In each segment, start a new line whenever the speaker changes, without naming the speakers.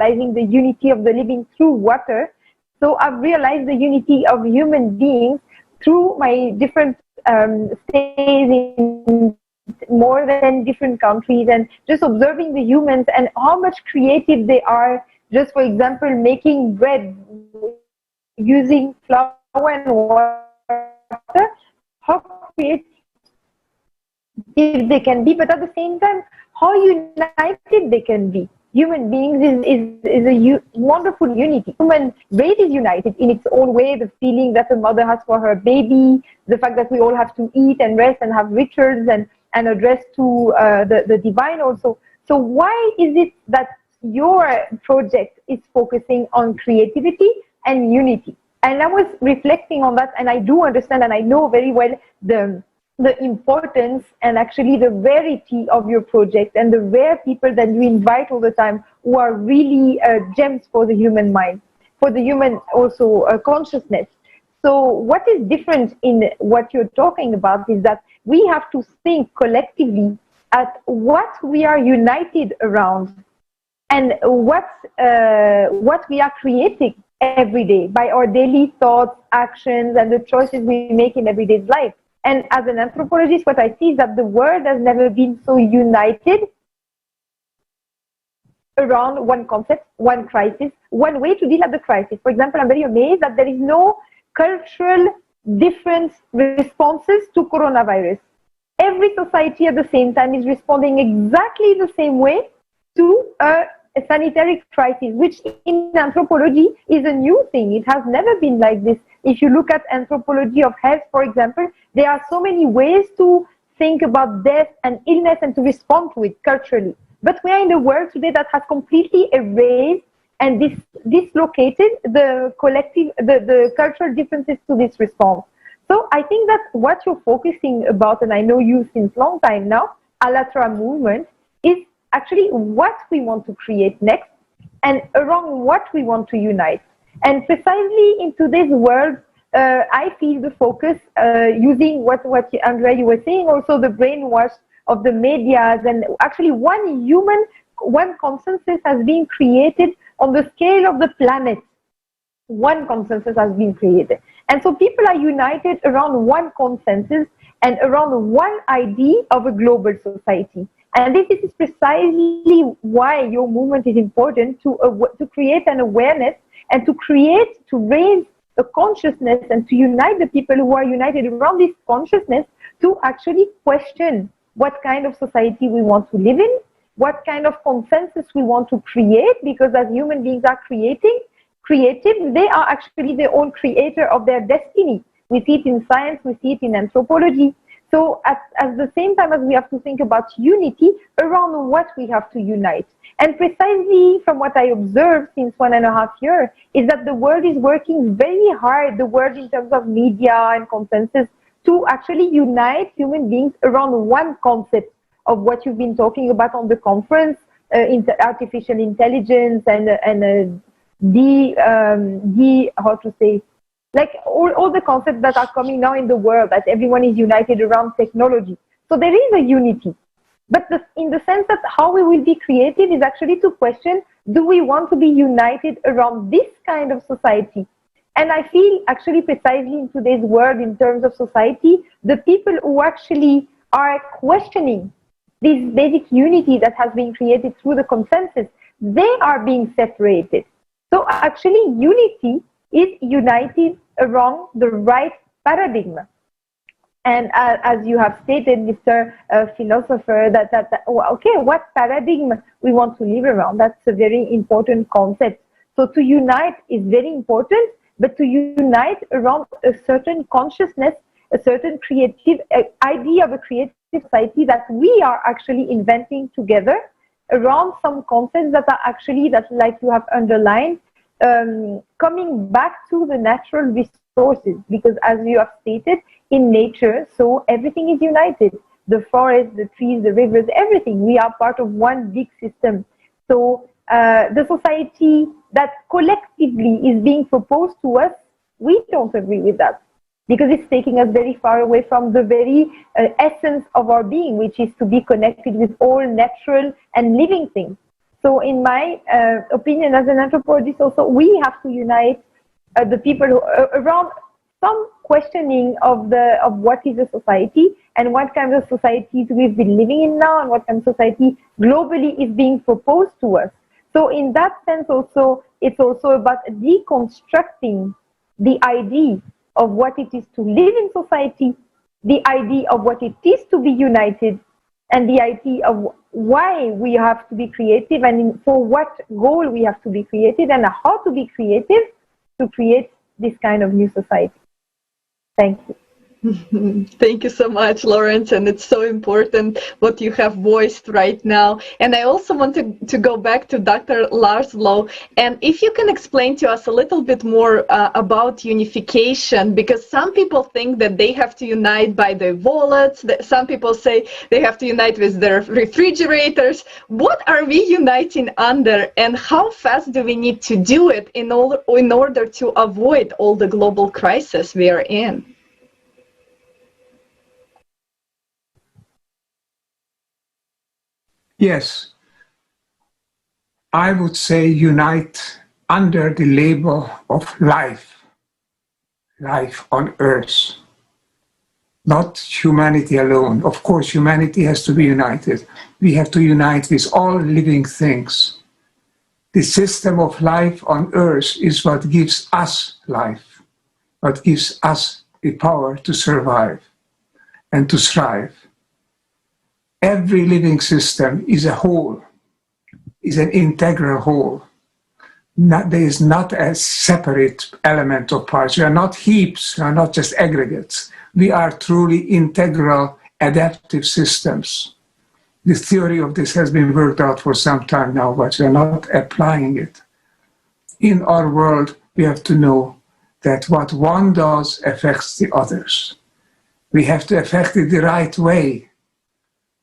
realizing the unity of the living through water. So I've realized the unity of human beings through my different stays in more than different countries, and just observing the humans and how much creative they are. Just for example, making bread using flour and water, how creative they can be, but at the same time, how united they can be. Human beings is a wonderful unity. Human race is united in its own way. The feeling that a mother has for her baby, the fact that we all have to eat and rest and have rituals and address to the divine also. So why is it that your project is focusing on creativity and unity? And I was reflecting on that, and I do understand and I know very well the importance and actually the rarity of your project and the rare people that you invite all the time who are really gems for the human mind, for the human also consciousness. So what is different in what you're talking about is that we have to think collectively at what we are united around and what we are creating every day by our daily thoughts, actions, and the choices we make in everyday life. And as an anthropologist, what I see is that the world has never been so united around one concept, one crisis, one way to deal with the crisis. For example, I'm very amazed that there is no cultural different responses to coronavirus. Every society at the same time is responding exactly the same way to a sanitary crisis, which in anthropology is a new thing. It has never been like this. If you look at anthropology of health, for example, there are so many ways to think about death and illness and to respond to it culturally. But we are in a world today that has completely erased and dislocated the collective, the cultural differences to this response. So I think that what you're focusing about, and I know you since long time now, Alatra movement, is actually what we want to create next and around what we want to unite. And precisely in today's world, I feel the focus using what Andrea, you were saying, also the brainwash of the medias, and actually one consensus has been created on the scale of the planet. One consensus has been created. And so people are united around one consensus and around one idea of a global society. And this is precisely why your movement is important, to create an awareness and to raise a consciousness and to unite the people who are united around this consciousness to actually question what kind of society we want to live in, what kind of consensus we want to create, because as human beings are creative, they are actually their own creator of their destiny. We see it in science, we see it in anthropology. So at the same time as we have to think about unity around what we have to unite. And precisely from what I observed since 1.5 years is that the world is working very hard, the world in terms of media and consensus, to actually unite human beings around one concept of what you've been talking about on the conference, artificial intelligence and how to say, like all the concepts that are coming now in the world, that everyone is united around technology. So there is a unity. But in the sense that how we will be creative is actually to question, do we want to be united around this kind of society? And I feel actually precisely in today's world, in terms of society, the people who actually are questioning this basic unity that has been created through the consensus, they are being separated. So actually unity is united around the right paradigm. And as you have stated, Mr. Philosopher, okay, what paradigm we want to live around, that's a very important concept. So to unite is very important, but to unite around a certain consciousness, a certain creative idea of a creative society that we are actually inventing together around some concepts that are actually, that like you have underlined, coming back to the natural resources, because as you have stated, in nature, so everything is united. The forest, the trees, the rivers, everything. We are part of one big system. So the society that collectively is being proposed to us, we don't agree with that, because it's taking us very far away from the very essence of our being, which is to be connected with all natural and living things. So in my opinion as an anthropologist also, we have to unite the people who, around some questioning of what is a society and what kind of societies we've been living in now and what kind of society globally is being proposed to us. So in that sense also, it's also about deconstructing the idea of what it is to live in society, the idea of what it is to be united, and the idea of why we have to be creative and for what goal we have to be creative and how to be creative to create this kind of new society. Thank you.
Thank you so much, Lawrence, and it's so important what you have voiced right now. And I also want to go back to Dr. Laszlo, and if you can explain to us a little bit more about unification, because some people think that they have to unite by their wallets, some people say they have to unite with their refrigerators. What are we uniting under, and how fast do we need to do it in order to avoid all the global crises we are in?
Yes, I would say unite under the label of life, life on earth, not humanity alone. Of course, humanity has to be united. We have to unite with all living things. The system of life on earth is what gives us life, what gives us the power to survive and to thrive. Every living system is a whole, is an integral whole. There is not a separate element of parts. We are not heaps, we are not just aggregates. We are truly integral adaptive systems. The theory of this has been worked out for some time now, but we are not applying it. In our world, we have to know that what one does affects the others. We have to affect it the right way,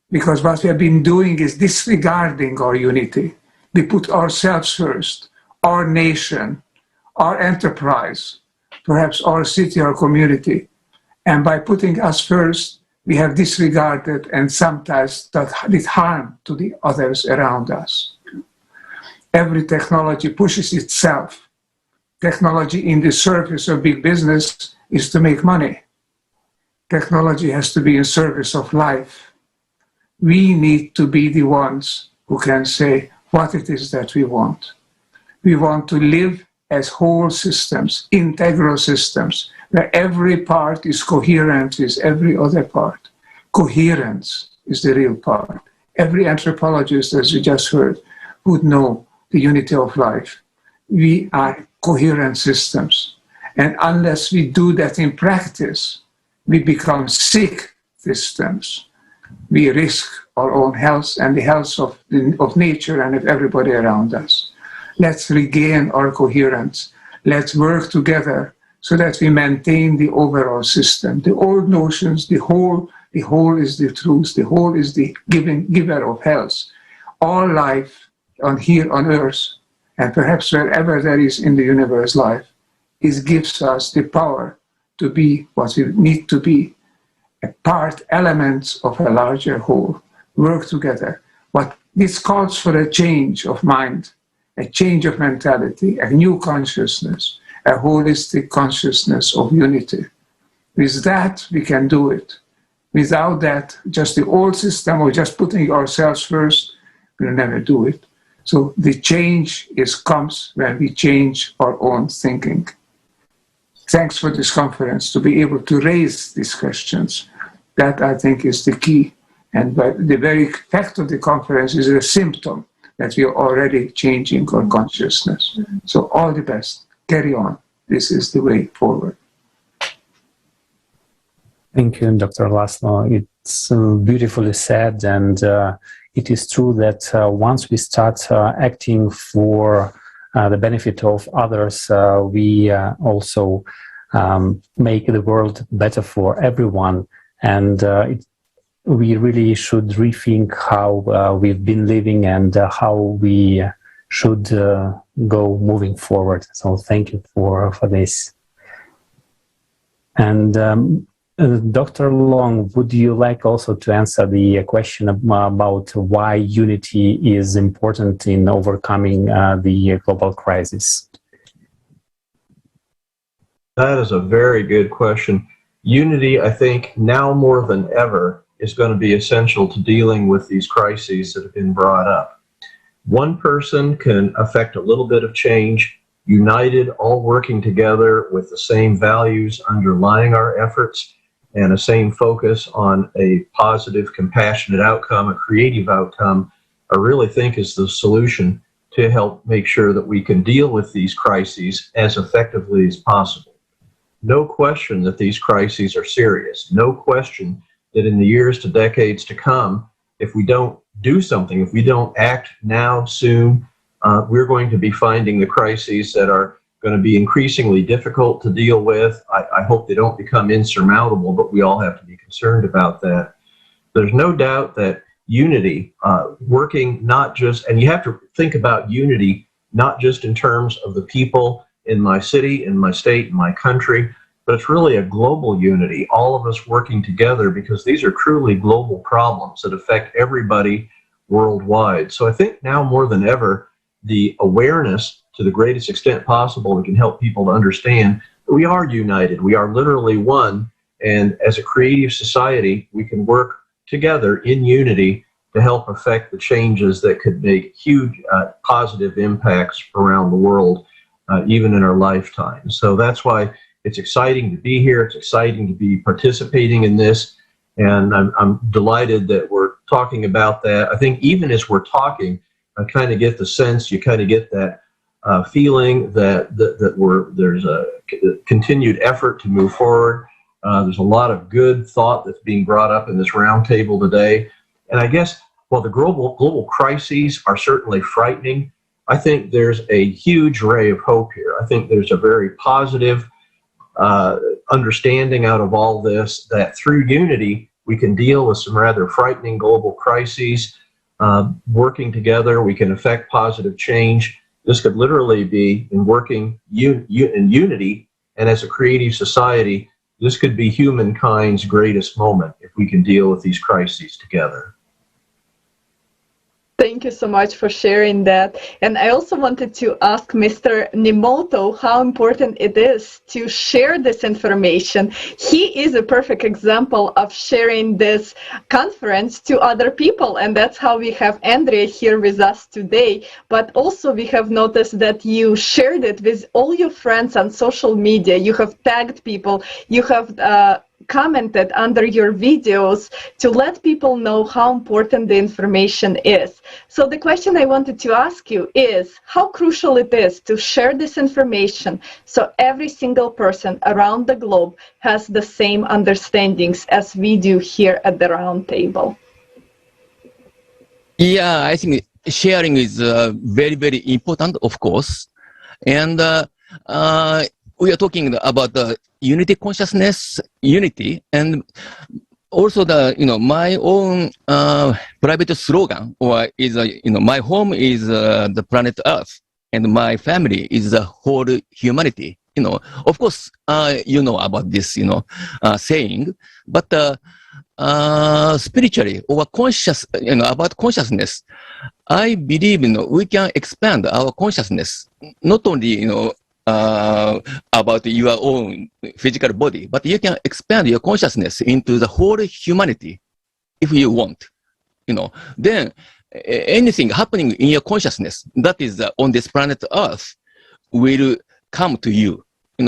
because what we have been doing is disregarding our unity. We put ourselves first, our nation, our enterprise, perhaps our city or community. And by putting us first, we have disregarded and sometimes did harm to the others around us. Every technology pushes itself. Technology in the service of big business is to make money. Technology has to be in service of life. We need to be the ones who can say what it is that we want. We want to live as whole systems, integral systems, where every part is coherent with every other part. Coherence is the real part. Every anthropologist, as we just heard, would know the unity of life. We are coherent systems. And unless we do that in practice, we become sick systems. We risk our own health and the health of nature and of everybody around us. Let's regain our coherence. Let's work together so that we maintain the overall system. The old notions, the whole is the truth, the whole is the giver of health. All life here on earth, and perhaps wherever there is in the universe life, gives us the power to be what we need to be. Elements of a larger whole, work together. But this calls for a change of mind, a change of mentality, a new consciousness, a holistic consciousness of unity. With that, we can do it. Without that, just the old system of just putting ourselves first, we'll never do it. So the change comes when we change our own thinking. Thanks for this conference, to be able to raise these questions. That, I think, is the key. And the very fact of the conference is a symptom that we are already changing our consciousness. So all the best. Carry on. This is the way forward.
Thank you, Dr. Laszlo. It's beautifully said. And it is true that once we start acting for the benefit of others, we also make the world better for everyone. And we really should rethink how we've been living and how we should go moving forward. So thank you for this. And Dr. Long, would you like also to answer the question about why unity is important in overcoming the global crisis?
That is a very good question. Unity, I think, now more than ever, is going to be essential to dealing with these crises that have been brought up. One person can affect a little bit of change, united, all working together with the same values underlying our efforts and a same focus on a positive, compassionate outcome, a creative outcome, I really think is the solution to help make sure that we can deal with these crises as effectively as possible. No question that these crises are serious. No question that in the years to decades to come, if we don't do something, if we don't act now, soon, we're going to be finding the crises that are going to be increasingly difficult to deal with. I hope they don't become insurmountable, but we all have to be concerned about that. There's no doubt that unity, working not just, and you have to think about unity not just in terms of the people in my city, in my state, in my country, but it's really a global unity, all of us working together, because these are truly global problems that affect everybody worldwide. So I think now more than ever, the awareness to the greatest extent possible, we can help people to understand that we are united, we are literally one, and as a creative society, we can work together in unity to help affect the changes that could make huge positive impacts around the world, even in our lifetime. So that's why it's exciting to be here. It's exciting to be participating in this. And I'm delighted that we're talking about that. I think even as we're talking, I kind of get the sense, you kind of get that feeling that there's a continued effort to move forward. There's a lot of good thought that's being brought up in this roundtable today. And I guess while the global crises are certainly frightening, I think there's a huge ray of hope here. I think there's a very positive understanding out of all this that through unity, we can deal with some rather frightening global crises. Working together, we can affect positive change. This could literally be in working in unity, and as a creative society, this could be humankind's greatest moment if we can deal with these crises together.
Thank you so much for sharing that. And I also wanted to ask Mr. Nimoto how important it is to share this information. He is a perfect example of sharing this conference to other people, and that's how we have Andrea here with us today. But also we have noticed that you shared it with all your friends on social media. You have tagged people. You have commented under your videos to let people know how important the information is. So the question I wanted to ask you is how crucial it is to share this information so every single person around the globe has the same understandings as we do here at the round table.
Yeah, I think sharing is very, very important, of course. And we are talking about the unity consciousness, unity, and also the, my own private slogan, or is, my home is the planet Earth, and my family is the whole humanity. Of course, you know about this, saying, but spiritually or conscious, about consciousness, I believe, we can expand our consciousness, not only, about your own physical body, but you can expand your consciousness into the whole humanity if you want. Then anything happening in your consciousness that is on this planet Earth will come to you.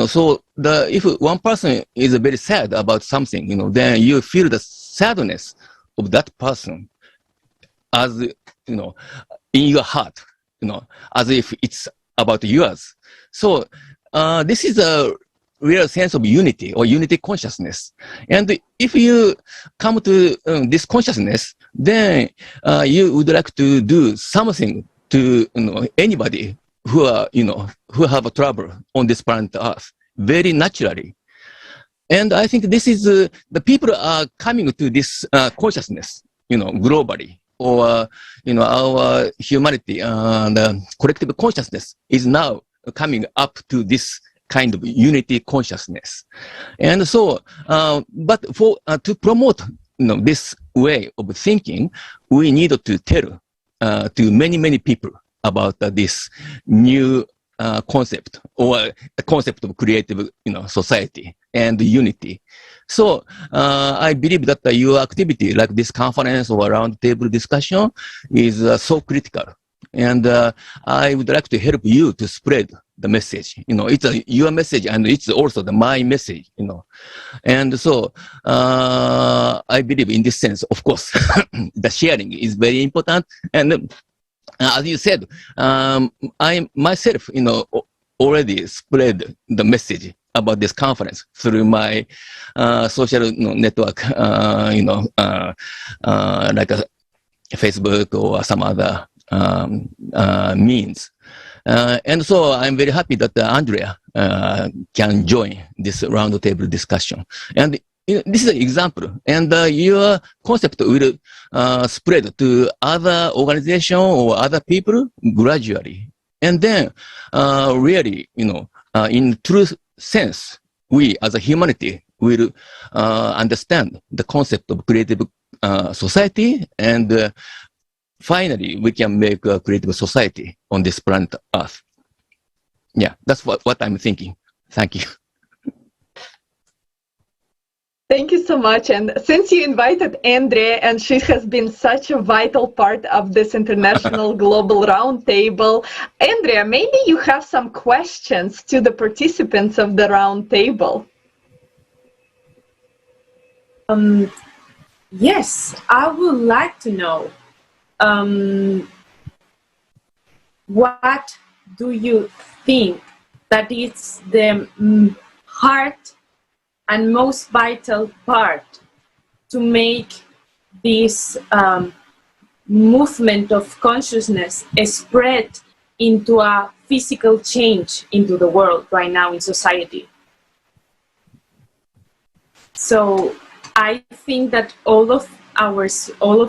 So if one person is very sad about something, then you feel the sadness of that person as, in your heart, as if it's about yours. So this is a real sense of unity or unity consciousness. And if you come to this consciousness, then you would like to do something to anybody who are, who have a trouble on this planet Earth very naturally. And I think this is the people are coming to this consciousness, globally. Or our humanity and collective consciousness is now coming up to this kind of unity consciousness. And so, but to promote this way of thinking, we need to tell to many people about this new concept or the concept of creative society and unity. So I believe that your activity like this conference or round table discussion is so critical. And I would like to help you to spread the message. It's your message and it's also my message, And so I believe in this sense, of course, the sharing is very important. And as you said, I myself, already spread the message about this conference through my social network, like a Facebook or some other means. And so I'm very happy that Andrea can join this roundtable discussion. And this is an example. And your concept will spread to other organizations or other people gradually. And then really, in true sense, we as a humanity will understand the concept of creative society, and finally we can make a creative society on this planet Earth. Yeah, that's what I'm thinking. Thank you.
Thank you so much. And since you invited Andrea, and she has been such a vital part of this international global roundtable, Andrea, maybe you have some questions to the participants of the roundtable.
Yes, I would like to know, what do you think that is the heart and most vital part to make this movement of consciousness spread into a physical change into the world right now in society? So I think that all of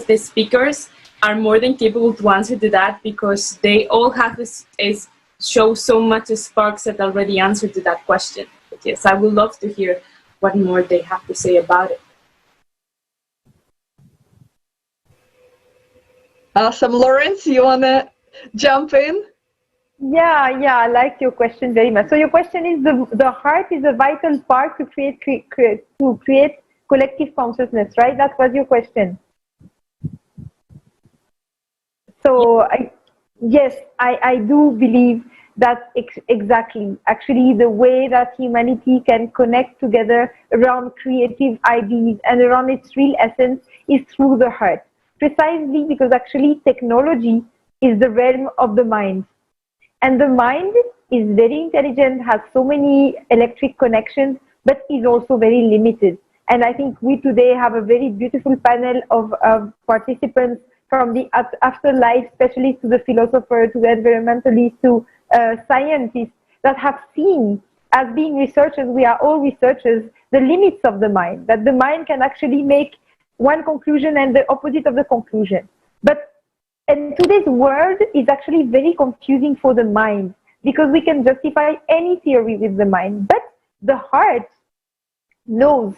the speakers are more than capable to answer to that, because they all have show so much sparks that already answered to that question. But yes, I would love to hear what more they have to say about it.
Awesome. Lawrence, you want to jump in?
Yeah, I like your question very much. So your question is, the heart is a vital part to create collective consciousness, right? That was your question. So I do believe that exactly, actually, the way that humanity can connect together around creative ideas and around its real essence is through the heart. Precisely because actually technology is the realm of the mind. And the mind is very intelligent, has so many electric connections, but is also very limited. And I think we today have a very beautiful panel of participants, from the afterlife specialists to the philosopher to the environmentalists to scientists, that have seen, as being researchers, we are all researchers, the limits of the mind, that the mind can actually make one conclusion and the opposite of the conclusion. And today's world is actually very confusing for the mind, because we can justify any theory with the mind, but the heart knows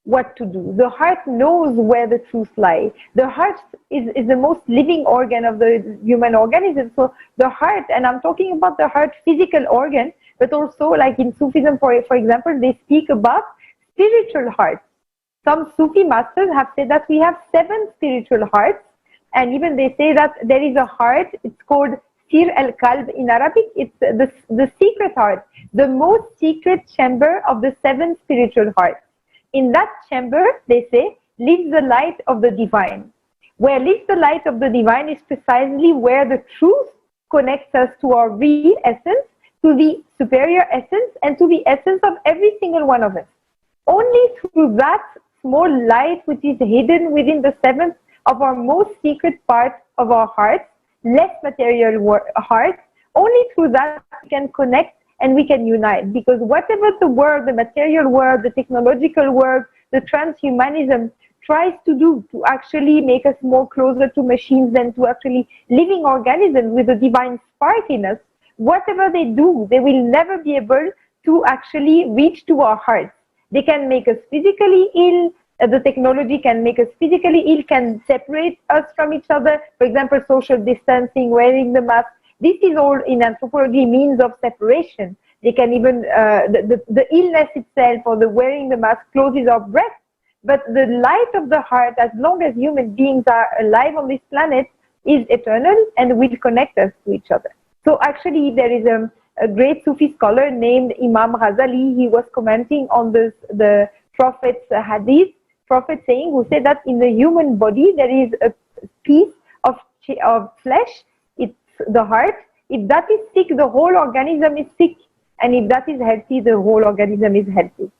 what to do. The heart knows where the truth lies. The heart is the most living organ of the human organism. So the heart, and I'm talking about the heart physical organ, but also like in Sufism, for example, they speak about spiritual hearts. Some Sufi masters have said that we have 7 spiritual hearts, and even they say that there is a heart, it's called Sir al-Qalb in Arabic, it's the secret heart, the most secret chamber of the 7 spiritual hearts. In that chamber, they say, lives the light of the divine. Where lives the light of the divine is precisely where the truth connects us to our real essence, to the superior essence, and to the essence of every single one of us. Only through that small light which is hidden within the 7th of our most secret part of our hearts, less material heart, only through that we can connect and we can unite. Because whatever the world, the material world, the technological world, the transhumanism tries to do to actually make us more closer to machines than to actually living organisms with a divine spark in us, whatever they do, they will never be able to actually reach to our hearts. They can make us physically ill. The technology can make us physically ill, can separate us from each other. For example, social distancing, wearing the mask. This is all in anthropology means of separation. They can even, the illness itself or the wearing the mask closes our breath. But the light of the heart, as long as human beings are alive on this planet, is eternal and will connect us to each other. So actually, there is a great Sufi scholar named Imam Ghazali. He was commenting on the Prophet's hadith, Prophet saying, who said that in the human body there is a piece of flesh, it's the heart. If that is sick, the whole organism is sick. And if that is healthy, the whole organism is healthy.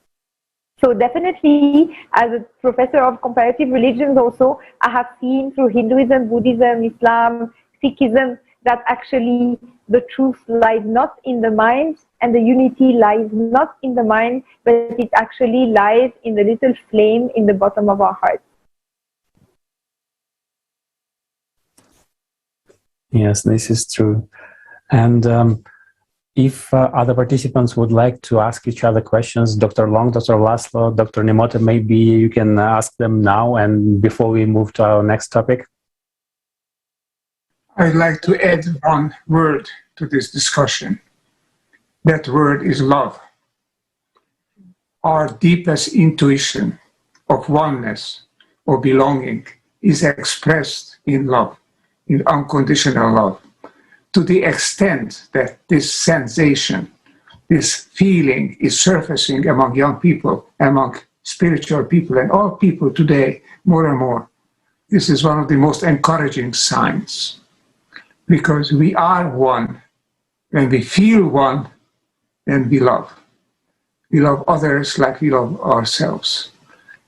So definitely, as a professor of comparative religions also, I have seen through Hinduism, Buddhism, Islam, Sikhism, that actually the truth lies not in the mind and the unity lies not in the mind, but it actually lies in the little flame in the bottom of our heart.
Yes, this is true. And if other participants would like to ask each other questions, Dr. Long, Dr. Laszlo, Dr. Nemote, maybe you can ask them now and before we move to our next topic.
I'd like to add one word to this discussion. That word is love. Our deepest intuition of oneness or belonging is expressed in love, in unconditional love. To the extent that this sensation, this feeling is surfacing among young people, among spiritual people, and all people today, more and more. This is one of the most encouraging signs, because we are one. When we feel one, then we love. We love others like we love ourselves.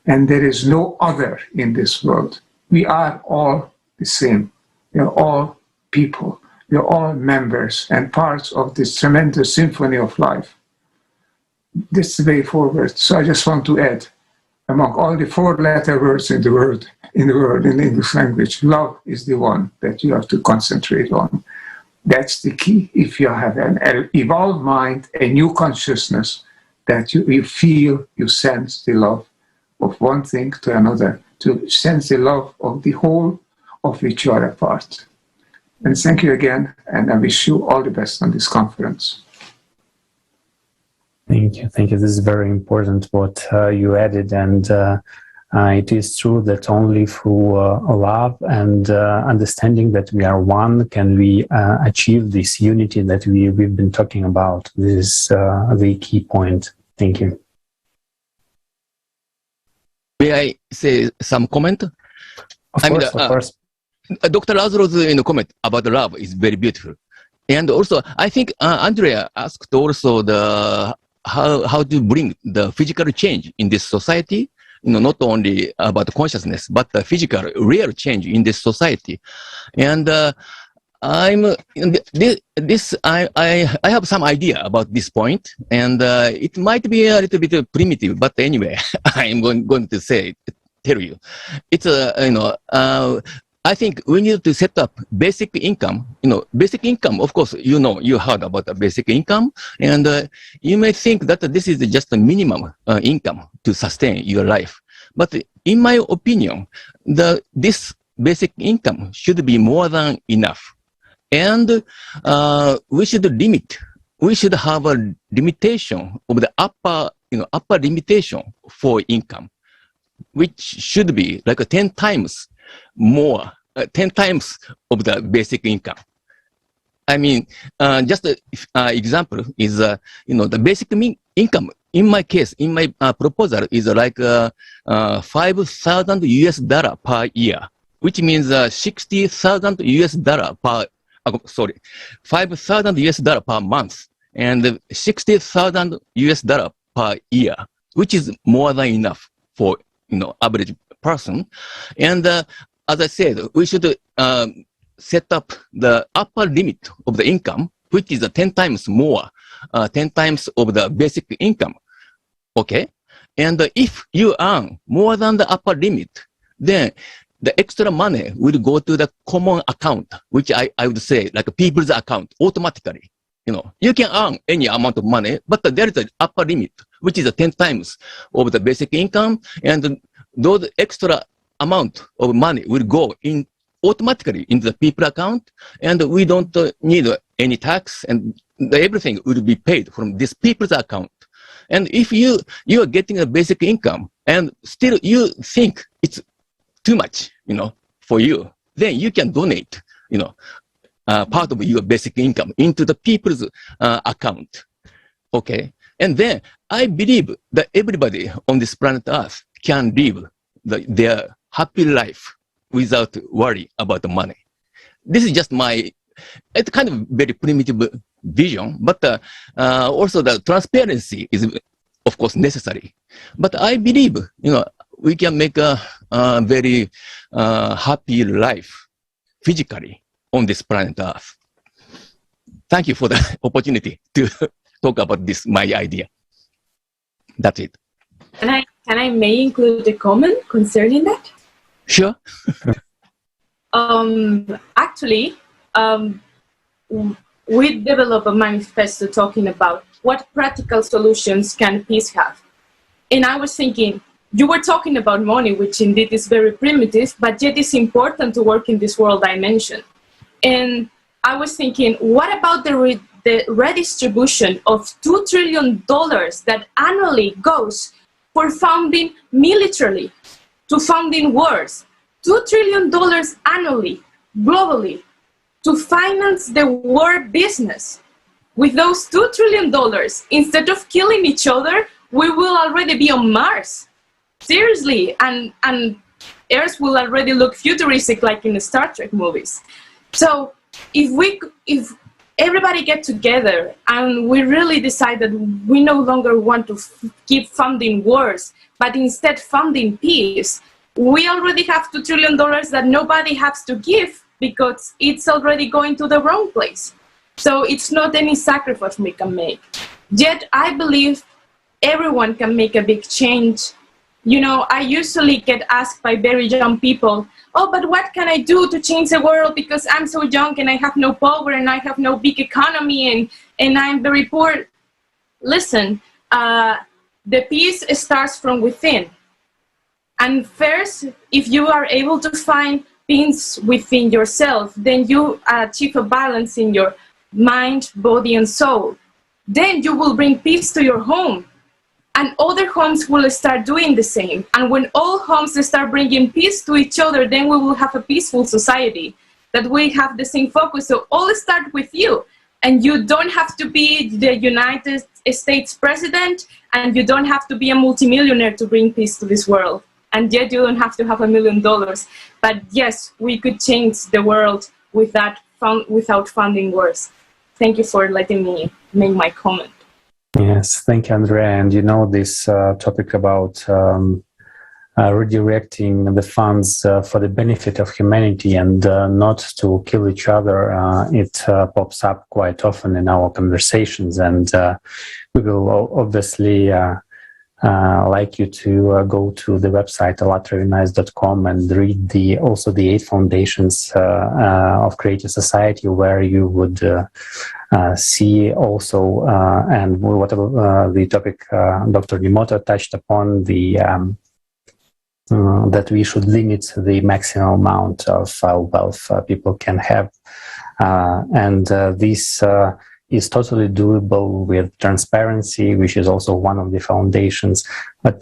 And there is no other in this world. We are all the same. We are all people. We are all members and parts of this tremendous symphony of life. This is the way forward. So I just want to add, among all the four-letter words in the English language, love is the one that you have to concentrate on. That's the key. If you have an evolved mind, a new consciousness, that you feel, you sense the love of one thing to another, to sense the love of the whole of which you are a part. And thank you again, and I wish you all the best on this conference.
Thank you. Thank you. This is very important what you added, and it is true that only through love and understanding that we are one can we achieve this unity that we've been talking about. This is the key point. Thank you.
May I say some comment?
Of course.
Dr. Laszlo's comment about love is very beautiful. And also, I think Andrea asked also how to bring the physical change in this society, not only about consciousness, but the physical, real change in this society. And I have some idea about this point, and it might be a little bit primitive, but anyway, I'm going to tell you. It's I think we need to set up basic income. Basic income, of course, you heard about the basic income, and you may think that this is just a minimum income to sustain your life. But in my opinion, this basic income should be more than enough. And we should have a limitation of the upper limitation for income, which should be like 10 times more, 10 times of the basic income. I mean, just an example is, the basic income, in my case, in my proposal is like $5,000 US per year, which means $60,000 US per, $5,000 US per month and $60,000 US per year, which is more than enough for, average person. And as I said, we should set up the upper limit of the income, which is 10 times more, 10 times of the basic income. Okay? And if you earn more than the upper limit, then the extra money will go to the common account, which I would say like a people's account automatically. You can earn any amount of money, but there is an upper limit, which is 10 times of the basic income, and those extra amount of money will go in automatically into the people account, and we don't need any tax, and everything will be paid from this people's account. And if you are getting a basic income and still you think it's too much, for you, then you can donate, part of your basic income into the people's account. Okay. And then I believe that everybody on this planet Earth can live their happy life without worry about the money. This is just it's kind of very primitive vision, but also the transparency is, of course, necessary. But I believe, we can make a very happy life physically on this planet Earth. Thank you for the opportunity to talk about this, my idea. That's it.
Can I may include a comment concerning that?
Sure.
Actually, we developed a manifesto talking about what practical solutions can peace have. And I was thinking, you were talking about money, which indeed is very primitive, but yet it's important to work in this world dimension. And I was thinking, what about the redistribution of $2 trillion that annually goes for funding militarily, to funding wars? $2 trillion annually, globally, to finance the war business. With those $2 trillion, instead of killing each other, we will already be on Mars. Seriously, and Earth will already look futuristic like in the Star Trek movies. So if everybody get together and we really decide that we no longer want to keep funding wars, but instead funding peace, we already have $2 trillion that nobody has to give because it's already going to the wrong place. So it's not any sacrifice we can make. Yet I believe everyone can make a big change. I usually get asked by very young people, oh, but what can I do to change the world because I'm so young and I have no power and I have no big economy and I'm very poor. Listen, the peace starts from within. And first, if you are able to find peace within yourself, then you achieve a balance in your mind, body, and soul. Then you will bring peace to your home. And other homes will start doing the same. And when all homes start bringing peace to each other, then we will have a peaceful society, that we have the same focus. So all start with you. And you don't have to be the United States president, and you don't have to be a multimillionaire to bring peace to this world. And yet you don't have to have $1 million. But yes, we could change the world without funding wars. Thank you for letting me make my comment.
Yes, thank you, Andrea. And this topic about redirecting the funds for the benefit of humanity and not to kill each other, it pops up quite often in our conversations. And we will obviously like you to go to the website allatraunites.com and read also the 8 foundations of Creative Society, where you would see also and whatever the topic Dr. Nimoto touched upon, that we should limit the maximum amount of wealth people can have, and this is totally doable with transparency, which is also one of the foundations. But,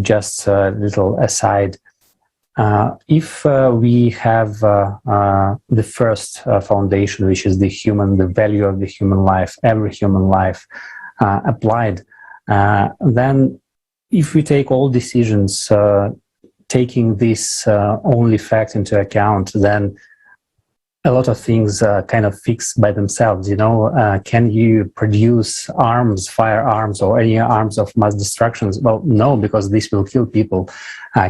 just a little aside, if we have the first foundation, which is the value of the human life, every human life applied, then if we take all decisions taking this only fact into account, then a lot of things kind of fix by themselves. Can you produce firearms, or any arms of mass destruction? Well, no, because this will kill people.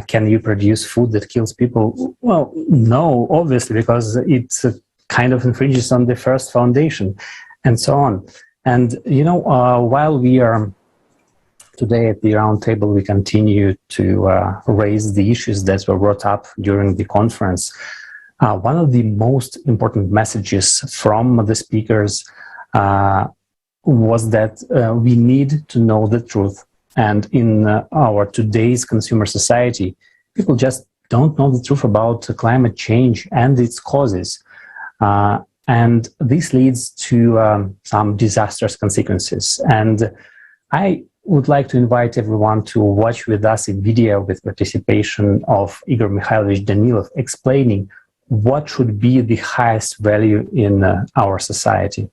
Can you produce food that kills people? Well, no, obviously, because it kind of infringes on the first foundation, and so on. And, while we are today at the round table, we continue to raise the issues that were brought up during the conference. One of the most important messages from the speakers was that we need to know the truth. And in our today's consumer society, people just don't know the truth about climate change and its causes. And this leads to some disastrous consequences. And I would like to invite everyone to watch with us a video with participation of Igor Mikhailovich Danilov explaining what should be the highest value in our society.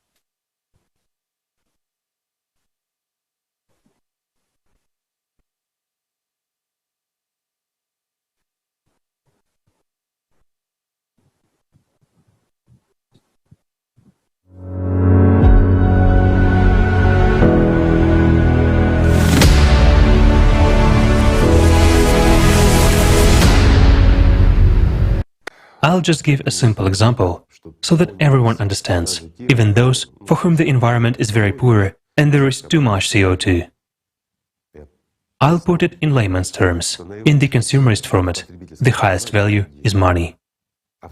I'll just give a simple example, so that everyone understands, even those for whom the environment is very poor and there is too much CO2. I'll put it in layman's terms. In the consumerist format, the highest value is money.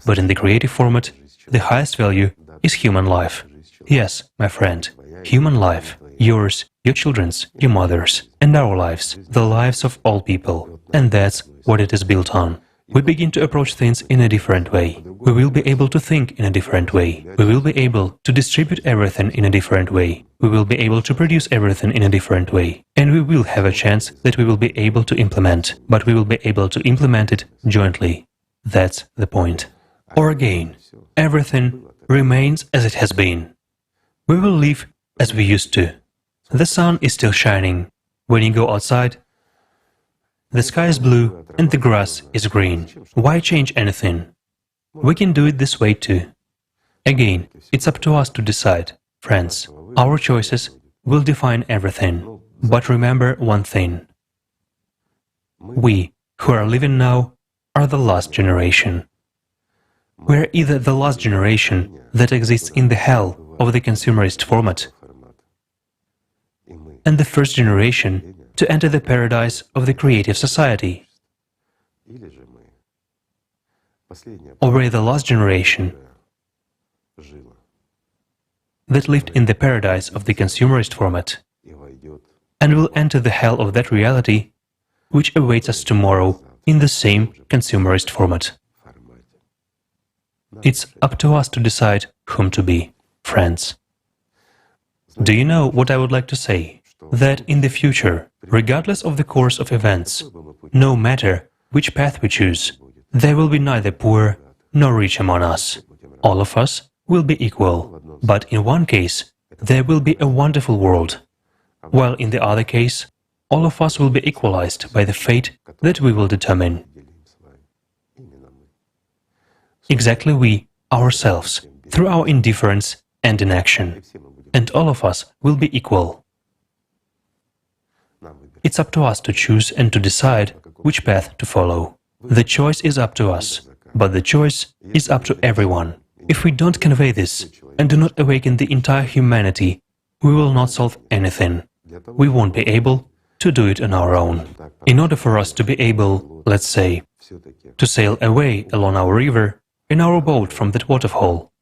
But in the creative format, the highest value is human life. Yes, my friend, human life, yours, your children's, your mother's, and our lives, the lives of all people. And that's what it is built on. We begin to approach things in a different way. We will be able to think in a different way. We will be able to distribute everything in a different way. We will be able to produce everything in a different way. And we will have a chance that we will be able to implement, but we will be able to implement it jointly. That's the point. Or again, everything remains as it has been. We will live as we used to. The sun is still shining. When you go outside, the sky is blue and the grass is green. Why change anything? We can do it this way too. Again, it's up to us to decide. Friends, our choices will define everything. But remember one thing. We, who are living now, are the last generation. We're either the last generation that exists in the hell of the consumerist format, and the first generation to enter the paradise of the creative society. Or we're the last generation that lived in the paradise of the consumerist format and will enter the hell of that reality which awaits us tomorrow in the same consumerist format. It's up to us to decide whom to be, friends. Do you know what I would like to say? That in the future, regardless of the course of events, no matter which path we choose, there will be neither poor nor rich among us. All of us will be equal, but in one case, there will be a wonderful world, while in the other case, all of us will be equalized by the fate that we will determine. Exactly we, ourselves, through our indifference and inaction, and all of us will be equal. It's up to us to choose and to decide which path to follow. The choice is up to us, but the choice is up to everyone. If we don't convey this and do not awaken the entire humanity, we will not solve anything. We won't be able to do it on our own. In order for us to be able, let's say, to sail away along our river in our boat from that waterfall,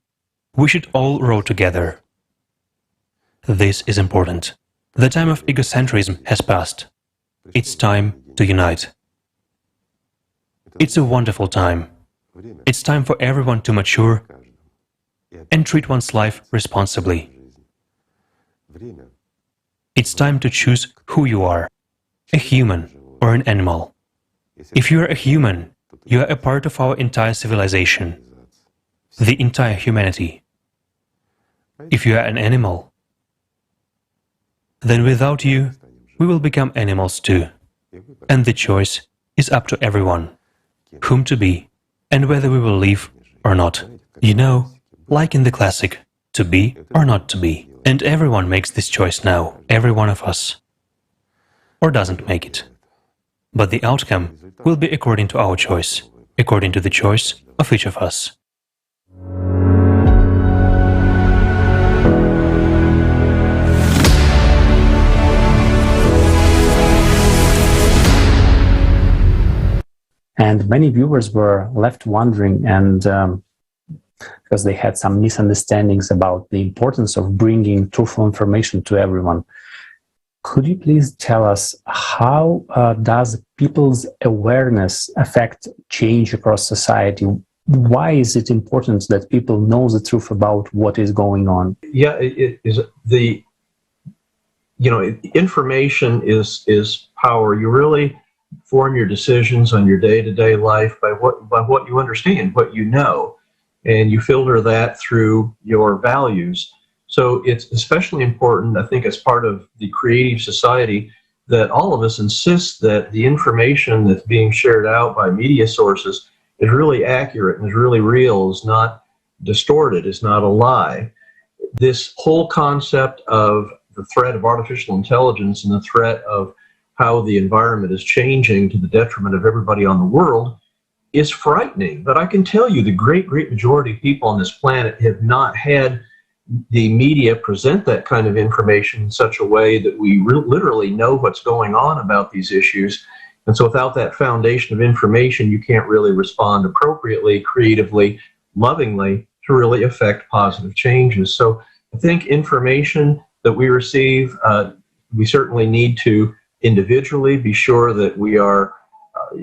we should all row together. This is important. The time of egocentrism has passed. It's time to unite. It's a wonderful time. It's time for everyone to mature and treat one's life responsibly. It's time to choose who you are, a human or an animal. If you are a human, you are a part of our entire civilization, the entire humanity. If you are an animal, then without you, we will become animals too. And the choice is up to everyone, whom to be, and whether we will live or not. You know, like in the classic, to be or not to be. And everyone makes this choice now, every one of us. Or doesn't make it. But the outcome will be according to our choice, according to the choice of each of us.
And many viewers were left wondering, and because they had some misunderstandings about the importance of bringing truthful information to everyone. Could you please tell us how does people's awareness affect change across society? Why is it important that people know the truth about what is going on?
Yeah, it is information is power. You really form your decisions on your day-to-day life by what you understand, what you know, and you filter that through your values. So it's especially important, I think, as part of the creative society, that all of us insist that the information that's being shared out by media sources is really accurate and is really real, is not distorted, is not a lie. This whole concept of the threat of artificial intelligence and the threat of how the environment is changing to the detriment of everybody on the world is frightening. But I can tell you the great majority of people on this planet have not had the media present that kind of information in such a way that we literally know what's going on about these issues. And so without that foundation of information, you can't really respond appropriately, creatively, lovingly to really affect positive changes. So I think information that we receive, we certainly need to individually be sure that we are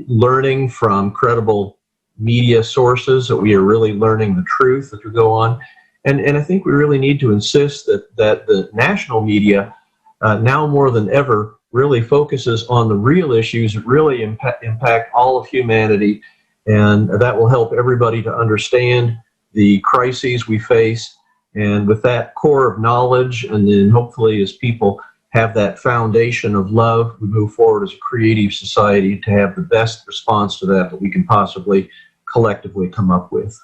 learning from credible media sources, that we are really learning the truth as we go on. And I think we really need to insist that the national media, now more than ever, really focuses on the real issues that really impact all of humanity, and that will help everybody to understand the crises we face. And with that core of knowledge, and then hopefully as people have that foundation of love, we move forward as a creative society to have the best response to that we can possibly collectively come up with.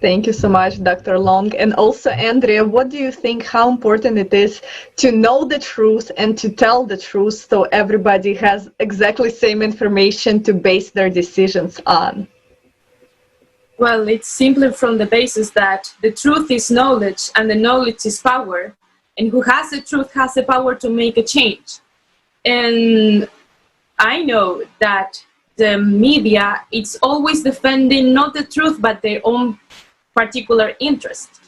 Thank you so much, Dr. Long. And also, Andrea, what do you think, how important it is to know the truth and to tell the truth so everybody has exactly the same information to base their decisions on?
Well, it's simply from the basis that the truth is knowledge and the knowledge is power. And who has the truth has the power to make a change. And I know that the media, it's always defending not the truth, but their own particular interest.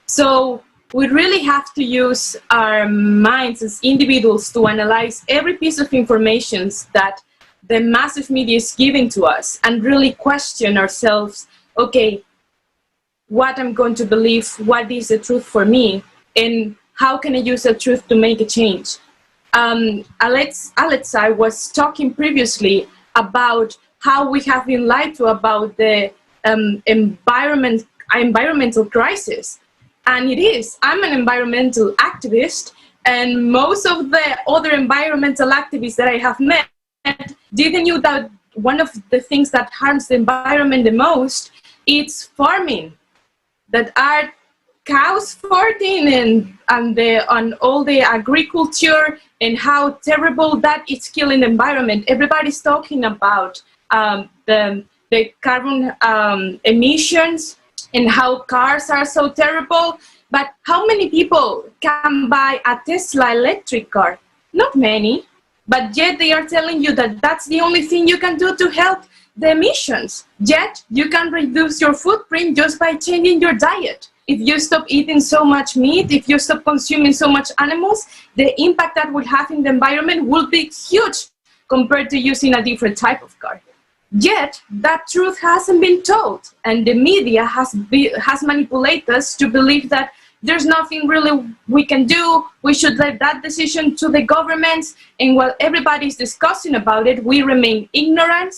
So we really have to use our minds as individuals to analyze every piece of information that the massive media is giving to us and really question ourselves, okay, what I'm going to believe, what is the truth for me, and how can I use the truth to make a change? Alexa was talking previously about how we have been lied to about the environmental crisis. And it is. I'm an environmental activist, and most of the other environmental activists that I have met didn't know that one of the things that harms the environment the most is farming, that are cows farting and all the agriculture and how terrible that is killing the environment. Everybody's talking about the carbon emissions and how cars are so terrible. But how many people can buy a Tesla electric car? Not many. But yet they are telling you that that's the only thing you can do to help the emissions. Yet you can reduce your footprint just by changing your diet. If you stop eating so much meat, if you stop consuming so much animals, the impact that will have in the environment will be huge compared to using a different type of car. Yet that truth hasn't been told, and the media has manipulated us to believe that there's nothing really we can do. We should let that decision to the governments, and while everybody's discussing about it, we remain ignorant,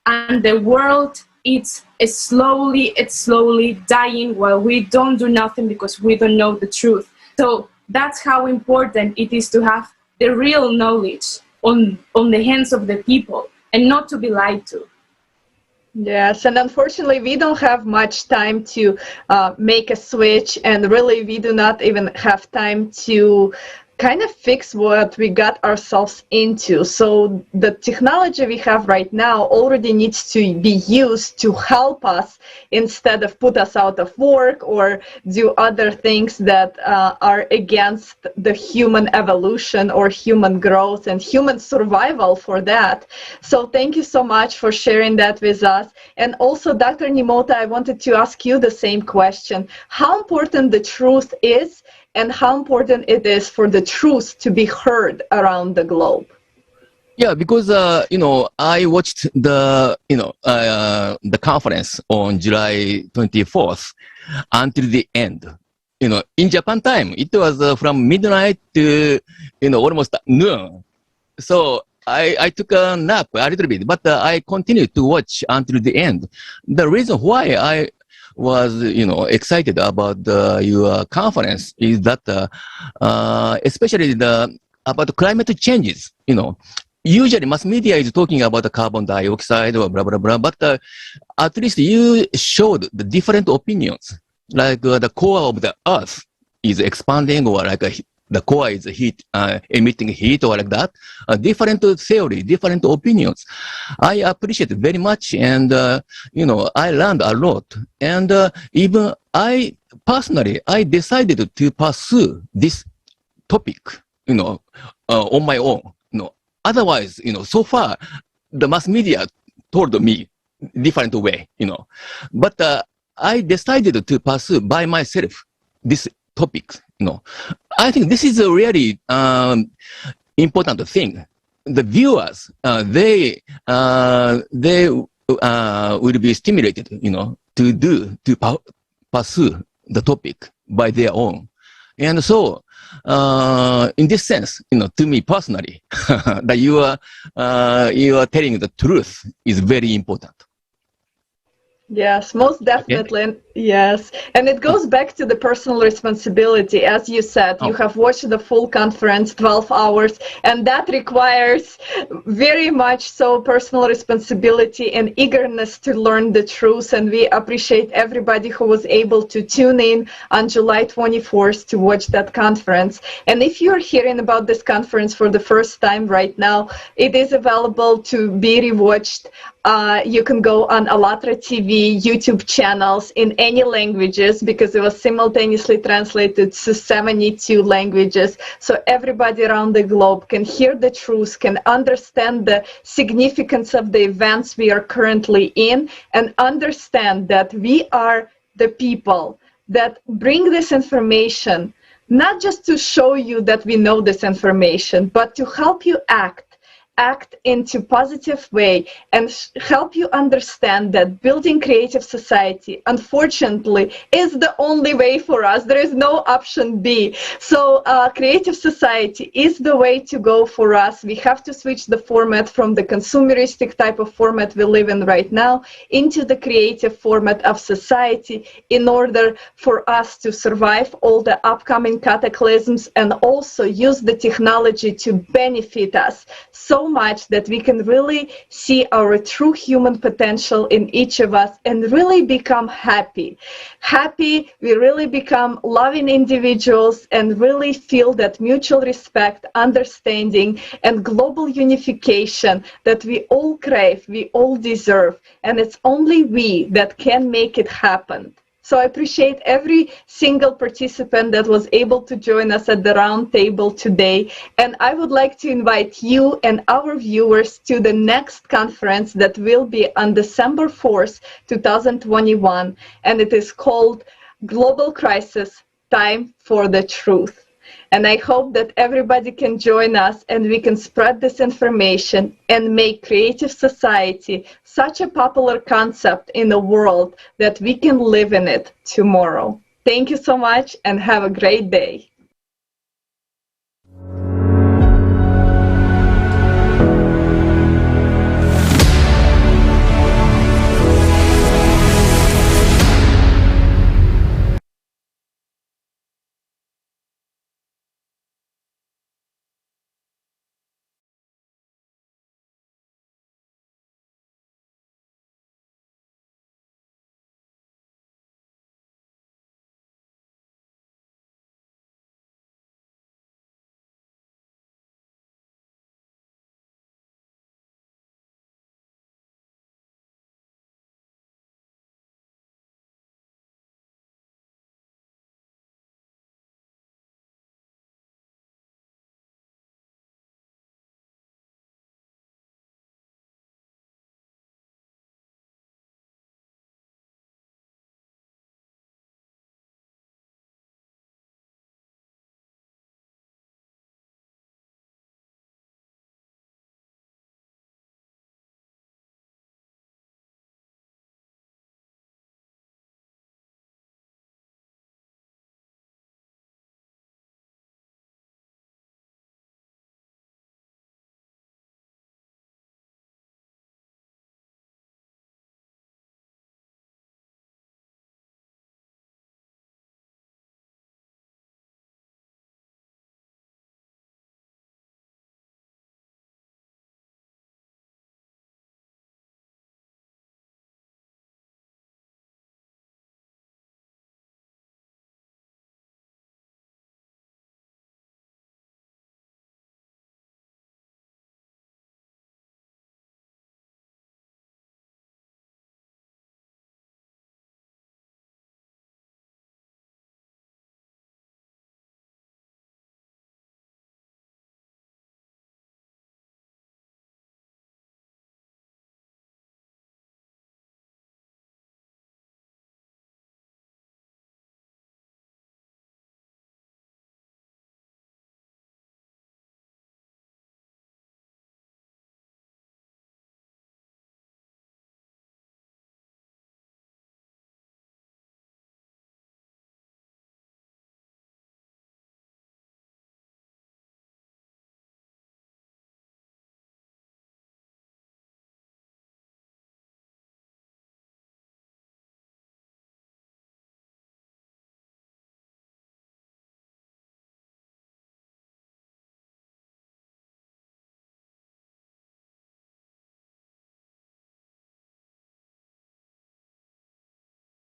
and the world it's slowly dying while we don't do nothing because we don't know the truth. So that's how important it is to have the real knowledge on the hands of the people and not to be lied to.
Yes, and unfortunately, we don't have much time to make a switch, and really, we do not even have time to kind of fix what we got ourselves into. So the technology we have right now already needs to be used to help us instead of put us out of work or do other things that are against the human evolution or human growth and human survival for that. So thank you so much for sharing that with us. And also, Dr. Nimota, I wanted to ask you the same question. How important the truth is, and how important it is for the truth to be heard around the globe?
Yeah, because I watched the conference on July 24th until the end. In Japan time, it was from midnight to almost noon. So I took a nap a little bit, but I continued to watch until the end. The reason why I was excited about your conference is that especially about the climate changes. Usually mass media is talking about the carbon dioxide or blah blah blah, but at least you showed the different opinions, like the core of the earth is expanding, or like the core is heat emitting heat, or like that. Different theory, different opinions. I appreciate it very much, and I learned a lot. And even I personally, I decided to pursue this topic, on my own. Otherwise, so far the mass media told me different way, but I decided to pursue by myself this topic. I think this is a really important thing. The viewers, they will be stimulated, to pursue the topic by their own. And so, in this sense, to me personally, that you are telling the truth is very important.
Yes, most definitely. Okay. Yes. And it goes back to the personal responsibility. As you said, you have watched the full conference, 12 hours, and that requires very much so personal responsibility and eagerness to learn the truth. And we appreciate everybody who was able to tune in on July 24th to watch that conference. And if you're hearing about this conference for the first time right now, it is available to be rewatched. You can go on Alatra TV YouTube channels in any languages, because it was simultaneously translated to 72 languages. So everybody around the globe can hear the truth, can understand the significance of the events we are currently in, and understand that we are the people that bring this information, not just to show you that we know this information, but to help you act into positive way and help you understand that building creative society, unfortunately, is the only way for us. There is no option B. So creative society is the way to go for us. We have to switch the format from the consumeristic type of format we live in right now into the creative format of society, in order for us to survive all the upcoming cataclysms and also use the technology to benefit us so much that we can really see our true human potential in each of us and really become happy. We really become loving individuals and really feel that mutual respect, understanding, and global unification that we all crave, we all deserve. And it's only we that can make it happen. So I appreciate every single participant that was able to join us at the round table today. And I would like to invite you and our viewers to the next conference that will be on December 4th, 2021. And it is called Global Crisis, Time for the Truth. And I hope that everybody can join us and we can spread this information and make creative society such a popular concept in the world that we can live in it tomorrow. Thank you so much and have a great day.